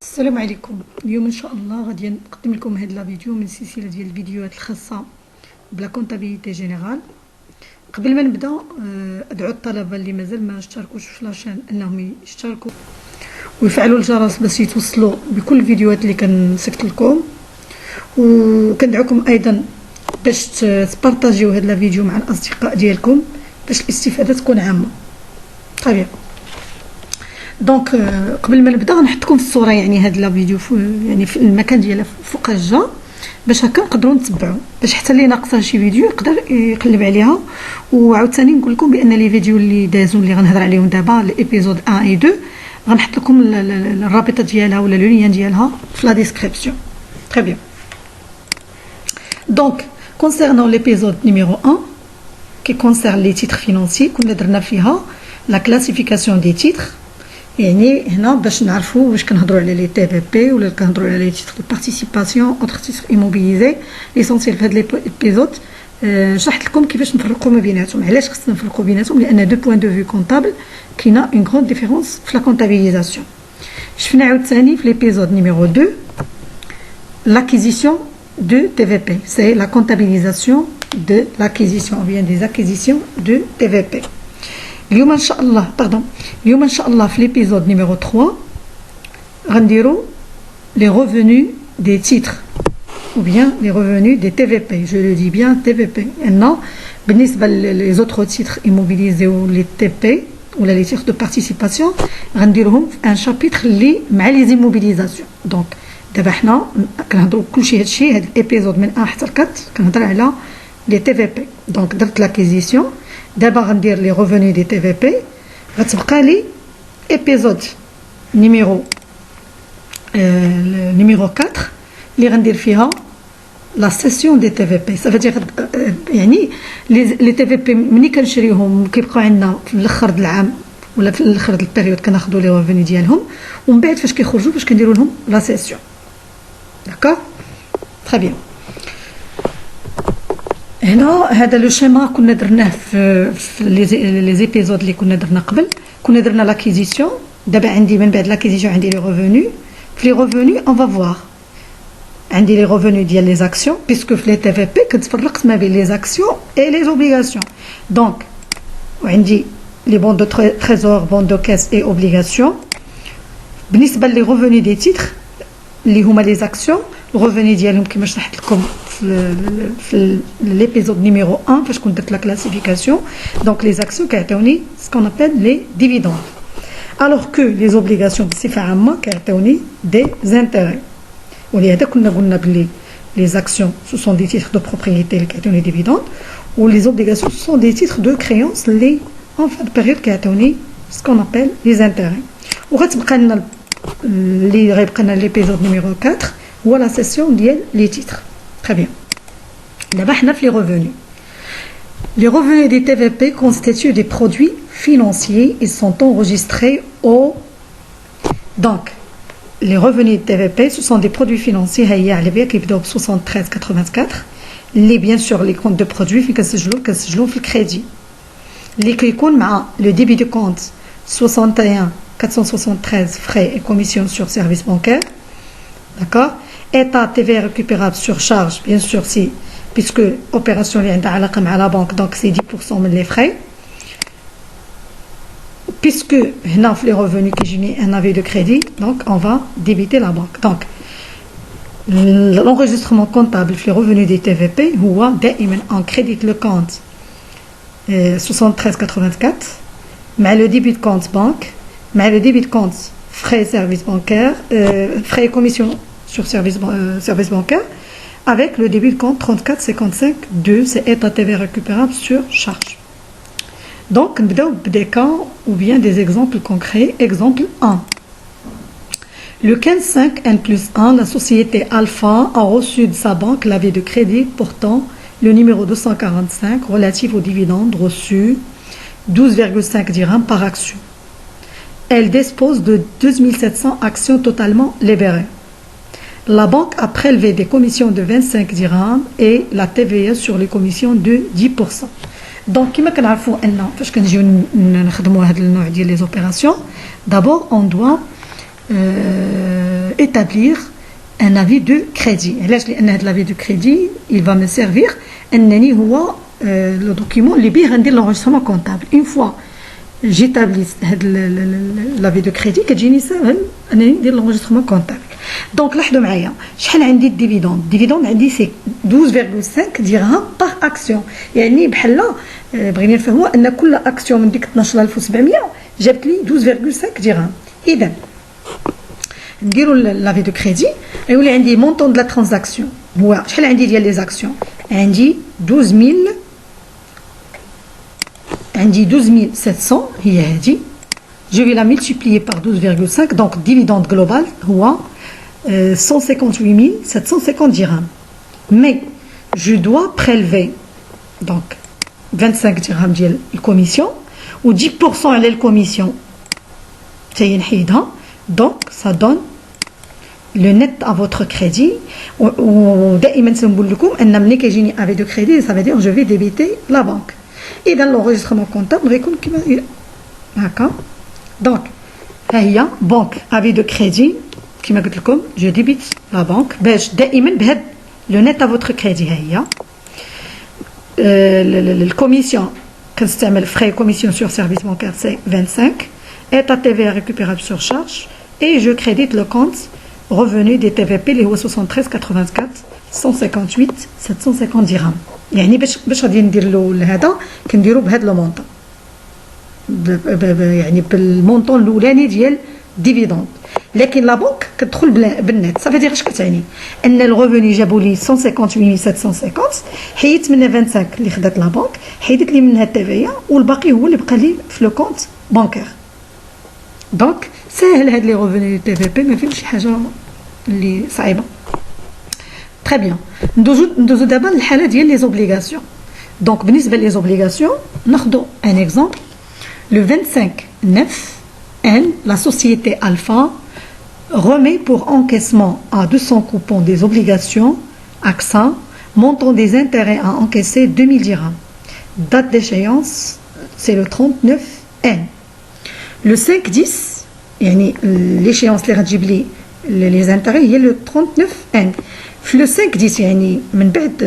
السلام عليكم. اليوم ان شاء الله غادي نقدم لكم هذا الفيديو من سلسله ديال الفيديوهات الخاصه بلا كونطابيليتي جينيرال. قبل ما نبدا ادعو الطلبه اللي مازال ما اشتركوش في لاشين انهم يشتركوا ويفعلوا الجرس باش يتوصلوا بكل الفيديوهات اللي كنسكت لكم، وكندعوكم ايضا باش تبارطاجيو هذا الفيديو مع الاصدقاء ديالكم باش الاستفاده تكون عامه. طبيعي. دونك قبل ما نبدا غنحط لكم الصوره، يعني هذا الفيديو يعني في المكان ديالها فوق الجا باش هكا نقدروا نتبعوا، باش حتى اللي ناقصه شي فيديو يقدر يقلب عليها. وعاوتاني نقول لكم بان لي فيديو اللي دازوا اللي غنهضر عليهم دابا ليبيزود 1 و 2 غنحط لكم الرابطه ديالها ولا لو لين ديالها في لا ديسكريبسيون. تري بيان. دونك concernant l'épisode numéro 1 qui concerne les titres financiers كنا درنا فيها la classification des titres. يعني هنا باش نعرفوا واش كنهضروا على لي تي في بي ولا كنهضروا على لي تيتر دو بارتيسيباسيون اوتر تيتر ايموبيليزي. ليسونسيال في هذا ليبيزود شرحت لكم كيفاش نفرقوا ما بيناتهم. علاش خصنا نفرقوا بيناتهم؟ لان دو بوين دو فيو كونطابل كاينه اون غروند ديفيرونس في لا كونطابيليزاسيون. شفنا عاوتاني في ليبيزود نيميرو 2 l'acquisition de TVP, c'est la comptabilisation de l'acquisition, ou bien des acquisitions de TVP. اليوم ان شاء الله اليوم ان شاء الله في ليبيزود نيميرو 3 غنديرو les revenus des titres ou bien les revenus des TVP. Je le dis bien TVP. maintenant بالنسبه les autres titres immobilisés ou les TP ولا les titres de participation غنديرهم في ان شابيتر اللي مع les immobilisations. donc دابا حنا كنهضروا كلشي هادشي، هاد الابيزود من 1 حتى 4 كنهضر على لي تي في بي. دونك درت لاكيزيسيون، دابا غندير لي ريفوني دي تي في بي. غتبقى لي ابيزود نيميرو 4 اللي غندير فيها لا سيسيون دي تي في بي. صافي يعني لي تي في بي ملي كنشريوهم كيبقاو عندنا في الاخر د العام ولا في الاخر د البيريود كناخذوا لي ريفوني ديالهم، ومن بعد فاش كيخرجوا باش كنديروا لهم لا سيسيون. داكور تري بيان. هنا هذا لو شيما كنا درناه في لي زيبيزود اللي كنا درنا قبل. كنا درنا لاكيزيسيون، دابا عندي من بعد لاكيزيسيون عندي لي ريفوني. في لي ريفوني اون فا فوار عندي لي ريفوني ديال لي زاكسيون، بيسكو في لي تي في بي كتفرقت ما بين لي زاكسيون اي لي اوبليغاسيون. دونك وعندي لي بون دو تريزور، بون دو كاس اي اوبليغاسيون. بالنسبه لي ريفوني دي تيتر اللي هما لي زاكسيون، الريفوني ديالهم كما شرحت لكم في ليبيزود نيميرو 1 فاش كنت درت لا كلاسيفيكاسيون. دونك لي زاكسيون كيعطيوني سكون ابل لي ديفيدوند، الوغ كو لي اوبليغاسيون بصفه عامه كيعطيوني دي زانتيري. ولهذا كنا قلنا بلي لي زاكسيون سو سون دي تيتر دو بروبريتي اللي كيعطيوني ديفيدوند، و لي اوبليغاسيون سو سون دي تيتر دو كريونس اللي اون فان دو بيريود كيعطيوني سكون ابل لي زانتيري. وغتبقى لنا اللي غيبقى لنا ليبيزود نيميرو 4 هو لا سيسيون ديال لي تيتر. تري بيان. دابا حنا في لي ريفوني. Les revenus des TVP constituent des produits financiers. Ils sont enregistrés au... Donc, les revenus des TVP, ce sont des produits financiers qui sont 73,84. Les, bien sûr, les comptes de produits qui sont le crédit. Les qui sont le débit de compte 61,473 frais et commissions sur services bancaires. D'accord? État TVA récupérable sur charge, bien sûr, si, puisque opération est à la banque, donc c'est 10% de les frais. Puisque les revenus qui génèrent un avis de crédit, donc on va débiter la banque. Donc, l'enregistrement comptable les revenus des TVP, on crédite le compte 73,84, mais le débit de compte banque, mais le débit de compte frais et services bancaires, frais et commissions sur service bancaire, avec le débit de compte 34,55,2, c'est état TVA récupérable sur charge. Donc, des cas ou bien des exemples concrets. Exemple 1. Le 15/5 N+1, la société Alpha a reçu de sa banque l'avis de crédit portant le numéro 245 relatif aux dividendes reçus 12,5 dirhams par action. Elle dispose de 2700 actions totalement libérées. La banque a prélevé des commissions de 25 dirhams et la TVA sur les commissions de 10%. دونك كما كنعرفوا ان فاش كنجيو نخدموا هذا النوع ديال لي زوبيراسيون دابور اون دوا établir un avis de crédit. علاش؟ لان هذا l'avis de crédit il va me servir انني هو لو دوكيمون اللي بيه غندير l'enregistrement comptable. une fois j'établis هذا l'avis de crédit كتجيني ساهل انني ندير l'enregistrement comptable. دونك لاحظوا معايا شحال عندي الديفيدوند عندي سي 12.5 درهم باغ اكسيون. يعني بحال بغينا نفهموا ان كل اكسيون من ديك 12700 جابت لي 12.5 درهم. اذا نديروا لافي دو كريدي يولي عندي مونطون دو لا ترانزاكسيون هو شحال عندي ديال لي زاكسيون عندي 12700 هي هذه. جو في لا ملتيبليي بار 12.5 دونك الديفيدوند جلوبال هو 158.750 dirhams. Mais je dois prélever donc 25 dirhams ديال الكوميسيون و 10% على الكوميسيون حتى هي نحيدها. دونك ça donne le net à votre crédit. ودائما تنقول لكم ان ملي كيجيني افي دو كريدي ça veut dire je vais débiter la banque. اذا l'enregistrement comptable غيكون كما هكا. دونك ها هي بنك افي دو كريدي كما قلت لكم جو ديبيت لا بنك باش دائما بهاد لو نيت ا فوتر كريدي. ها هي الكوميسيون كنستعمل فري كوميسيون سور سيرفيس بانكير سي 25 ايتا تي في ريكوبيرابل سور شارج اي جو كريديت لو كونت ريفوني دي تي في بي اللي هو 73 84 158 750 درهم. يعني باش غادي ندير له هذا كنديرو بهذا لو مونطون يعني بالمونطون الاولاني ديال ديفيدوند. لكن لا بنك كتدخل بالنت. صافي دير اش كتعني ان الريفوني جابوا لي 158750 حيدت منها 25 اللي خدات لا بنك حيدت لي منها التي والباقي هو اللي بقى لي في لو كونت بانكير. دونك ساهل هاد لي ريفوني تي في بي ما فيهمش شي حاجه اللي صعيبه. تري بيان. ندوزو دابا للحاله ديال لي زوبليغاسيون. دونك بالنسبه لي زوبليغاسيون ناخذوا ان اكزومبل لو 25 9 N, la société Alpha remet pour encaissement à 200 coupons des obligations AXA, montant des intérêts à encaisser 2000 dirhams. Date d'échéance, c'est le 39 N. Le 5-10, l'échéance les intérêts, il y a le 39 N. Le 5-10,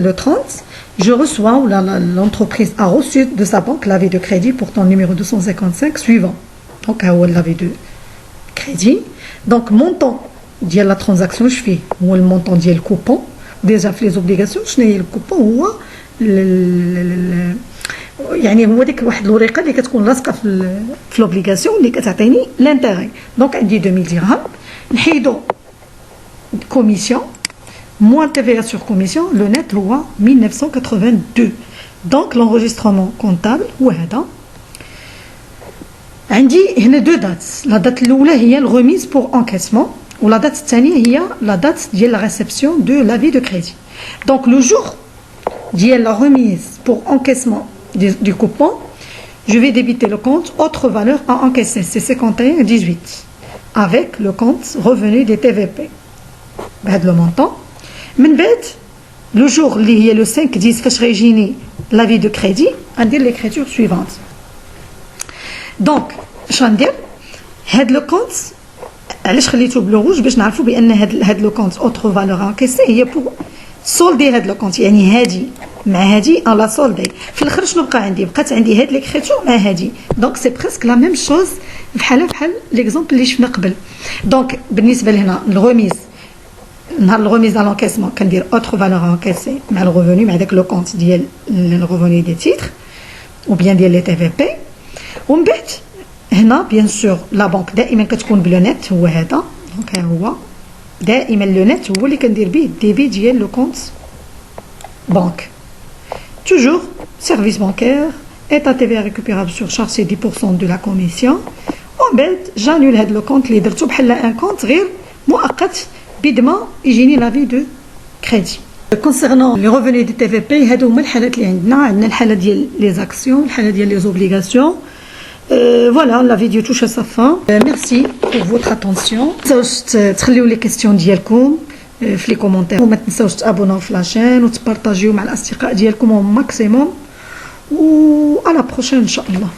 le 30, je reçois, ou l'entreprise a reçu de sa banque l'avis de crédit pour ton numéro 255 suivant. Donc, l'avis de crédit. Donc, montant de la transaction, je fais le montant du coupon. Déjà, fait les obligations, je n'ai le coupon ou يعني هو ديك واحد الورقه اللي كتكون لاصقه في لوبليغاسيون اللي كتعطيني لانتيغي. دونك عندي 2000 درهم نحيدو كوميسيون موان تي في سور كوميسيون لو نت هو 1982. دونك لونجسترومون كونتابل هو هذا. عندي هنا دو دات. لا دات الاولى هي الريميز بور انكاسمون ولا دات الثانيه هي لا دات ديال لا ريسبسيون دو لافي دو كريدي. دونك لو جور ديال لا ريميز بور انكاسمون du coupon, je vais débiter le compte autre valeur à encaisser, c'est 51,18 avec le compte revenu des TVP. بهذا le montant. من بعد le jour اللي هي le 5-10 فاش غيجيني l'avis de crédit غندير l'écriture suivante. Donc اش غندير هاد لو كونت علاش خليته بلو روج باش نعرفوا بان هاد لو كونت اوتر فالور انكيسي هي بور سولدي هاد لو كونت. يعني هادي مع هادي الا سولدي في الاخر شنو بقى عندي؟ بقات عندي هاد ليكريتور مع هادي. دونك سي بريسك لا ميم شوز بحال ليكزومبل اللي شفنا قبل. دونك بالنسبه لهنا الغوميز نهار الغوميز على لونكيسمون كندير اوتر فالور انكيسي مع الريفوني مع داك لو كونت ديال الريفوني دي تيتر او بيان ديال لي تي في بي. ومن بعد هنا بيان سور لا بنك دائما كتكون بلو نت هو هذا. دونك ها هو دائما لو نت هو اللي كندير به الديبي ديال لو كونت بنك. Toujours, service bancaire, état TVA récupérable sur charge, c'est 10% de la commission. En fait, j'annule le compte اللي درتو بحال un compte غير مؤقت بدما يجيني l'avis de crédit. Concernant les revenus du TVP, هادو هما الحالات اللي عندنا الحالة ديال les actions, الحالة ديال les obligations. Voilà, la vidéo touche à sa fin. Merci pour votre attention. تخليو les questions ديالكم في لي كومونتير وما تنساوش تابوناو في لاشين وتبارطاجيو مع الاصدقاء ديالكم ماكسيموم و à la prochaine ان شاء الله.